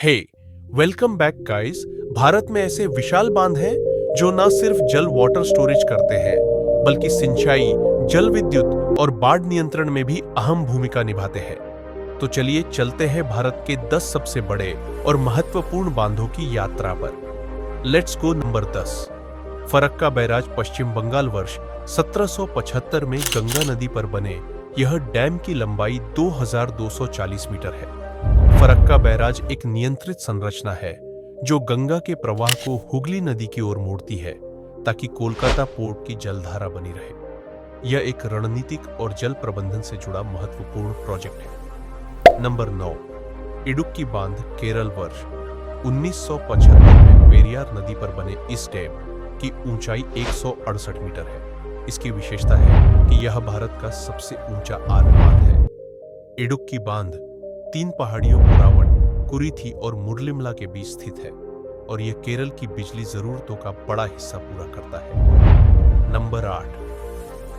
हे, welcome back guys. Bharat में ऐसे विशाल बांध हैं जो न सिर्फ जल वाटर स्टोरेज करते हैं बल्कि सिंचाई, जल विद्युत और बाढ़ नियंत्रण में भी अहम भूमिका निभाते हैं। तो चलिए चलते हैं भारत के 10 सबसे बड़े और महत्वपूर्ण बांधों की यात्रा पर। Let's go. Number 10, Farakka barrage, Paschim Bangal. वर्ष 1775 में गंगा नदी पर बने यह डैम की लंबाई 2240 मीटर है। फरक्का बैराज एक नियंत्रित संरचना है जो गंगा के प्रवाह को हुगली नदी की ओर मोड़ती है ताकि कोलकाता पोर्ट की जलधारा बनी रहे। यह एक रणनीतिक और जल प्रबंधन से जुड़ा महत्वपूर्ण प्रोजेक्ट है। नंबर 9, इडुक्की बांध, केरल। वर्ष 1975 में पेरियार नदी पर बने इस डैम की ऊंचाई 168 मीटर है। इसकी विशेषता है कि यह भारत का सबसे ऊंचा आर्क बांध है। इडुक्की बांध 3 पहाड़ियों कुरावट, कुरीथी और मुरलिमला के बीच स्थित है और यह केरल की बिजली जरूरतों का बड़ा हिस्सा पूरा करता है। नंबर 8,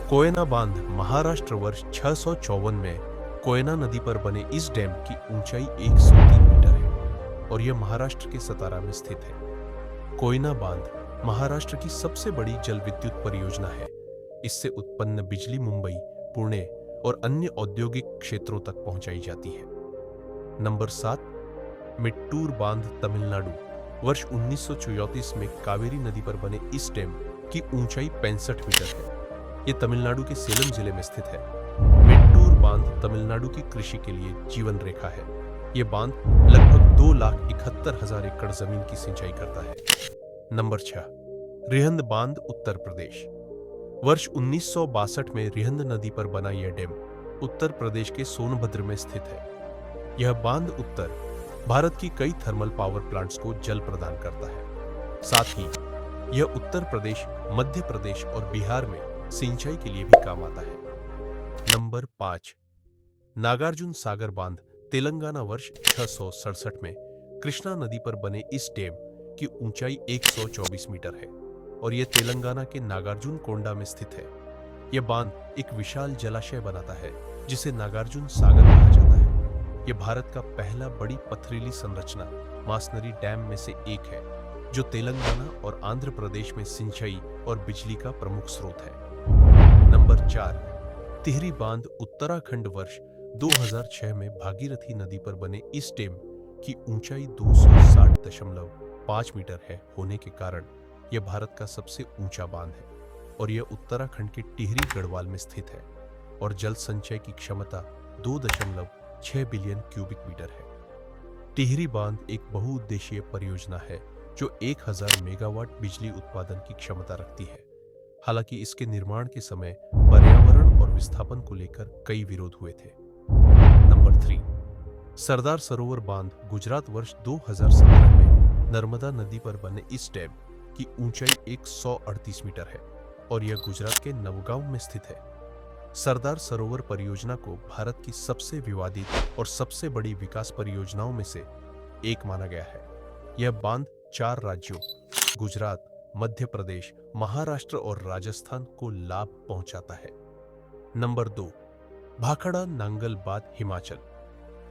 कोयना बांध, महाराष्ट्र। वर्ष 654 में कोयना नदी पर बने इस डैम की ऊंचाई 103 मीटर है और यह महाराष्ट्र के सतारा में स्थित है। कोयना बांध महाराष्ट्र की सबसे बड़ी जल विद्युत परियोजना है। इससे उत्पन्न बिजली मुंबई, पुणे और अन्य औद्योगिक क्षेत्रों तक पहुंचाई जाती है। नंबर 7, मेट्टूर बांध, तमिलनाडु। वर्ष 1934 में कावेरी नदी पर बने इस डैम की ऊंचाई 65 मीटर है। यह तमिलनाडु के सेलम जिले में स्थित है। मेट्टूर बांध तमिलनाडु की कृषि के लिए जीवन रेखा है। यह बांध लगभग 2,71,000 एकड़ जमीन की सिंचाई करता है। नंबर 6, रिहंद बांध, उत्तर प्रदेश। वर्ष 1962 में रिहंद नदी पर बना यह डैम उत्तर प्रदेश के सोनभद्र में स्थित है। यह बांध उत्तर भारत की कई थर्मल पावर प्लांट्स को जल प्रदान करता है। साथ ही यह उत्तर प्रदेश, मध्य प्रदेश और बिहार में सिंचाई के लिए भी काम आता है। नंबर 5, नागार्जुन सागर बांध, तेलंगाना। वर्ष 667 में कृष्णा नदी पर बने इस डैम की ऊंचाई 124 मीटर है और यह तेलंगाना के नागार्जुन कोंडा में स्थित है। यह बांध एक विशाल जलाशय बनाता है जिसे नागार्जुन सागर कहा जाता है। यह भारत का पहला बड़ी पथरीली संरचना मासनरी डैम में से एक है जो तेलंगाना और आंध्र प्रदेश में सिंचाई और बिजली का प्रमुख स्रोत है। नंबर 4, तिहरी बांध, उत्तराखंड। वर्ष 2006 में भागीरथी नदी पर बने इस डैम की ऊंचाई 260.5 मीटर है होने के कारण यह भारत का सबसे ऊंचा बांध है और यह उत्तराखंड के टिहरी गढ़वाल में स्थित है और जल संचय की क्षमता 2.6 बिलियन क्यूबिक मीटर है। टिहरी बांध एक बहुउद्देशीय परियोजना है जो 1000 मेगावाट बिजली उत्पादन की क्षमता रखती है। हालांकि इसके निर्माण के समय पर्यावरण और विस्थापन को लेकर कई विरोध हुए थे। नंबर 3, सरदार सरोवर बांध, गुजरात। वर्ष 2017 में नर्मदा नदी पर बने इस डैम की ऊंचाई 138 मीटर है और यह गुजरात के नवगांव में स्थित है। सरदार सरोवर परियोजना को भारत की सबसे विवादित और सबसे बड़ी विकास परियोजनाओं में से एक माना गया है। यह बांध 4 राज्यों गुजरात, मध्य प्रदेश, महाराष्ट्र और राजस्थान को लाभ पहुंचाता है। नंबर 2, भाखड़ा नांगल बांध, हिमाचल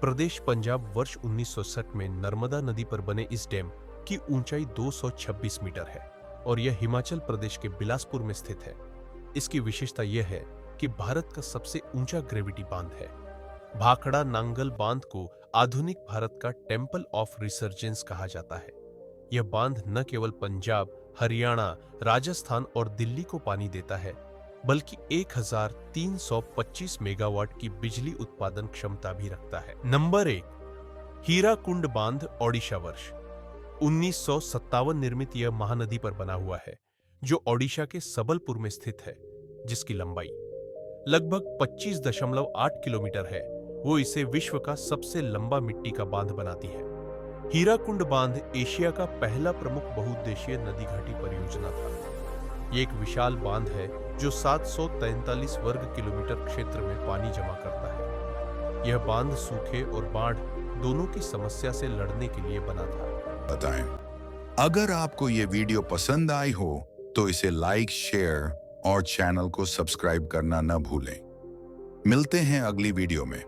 प्रदेश, पंजाब। वर्ष 1960 में नर्मदा नदी पर बने इस डैम की ऊंचाई 226 मीटर है और यह हिमाचल प्रदेश के बिलासपुर में स्थित है। इसकी विशेषता यह है कि भारत का सबसे ऊंचा ग्रेविटी बांध है। भाखड़ा नांगल बांध को आधुनिक भारत का टेंपल ऑफ रिसर्जेंस कहा जाता है। यह बांध न केवल पंजाब, हरियाणा, राजस्थान और दिल्ली को पानी देता है बल्कि 1325 मेगावाट की बिजली उत्पादन क्षमता भी रखता है। नंबर 1, हीराकुंड बांध, ओडिशा। वर्ष 1957 निर्मित यह महानदी पर बना हुआ है जो ओडिशा के सबलपुर में स्थित है, जिसकी लंबाई लगभग 25.8 किलोमीटर है। वो इसे विश्व का सबसे लंबा मिट्टी का बांध बनाती है। हीराकुंड बांध एशिया का पहला प्रमुख बहुउद्देशीय नदी घाटी परियोजना था। ये एक विशाल बांध है जो 743 वर्ग किलोमीटर क्षेत्र में पानी जमा करता है। यह बांध सूखे और बाढ़ दोनों की समस्या से लड़ने के लिए बना था। बताएं, अगर आपको ये वीडियो पसंद आई हो तो इसे लाइक, शेयर और चैनल को सब्सक्राइब करना न भूलें। मिलते हैं अगली वीडियो में।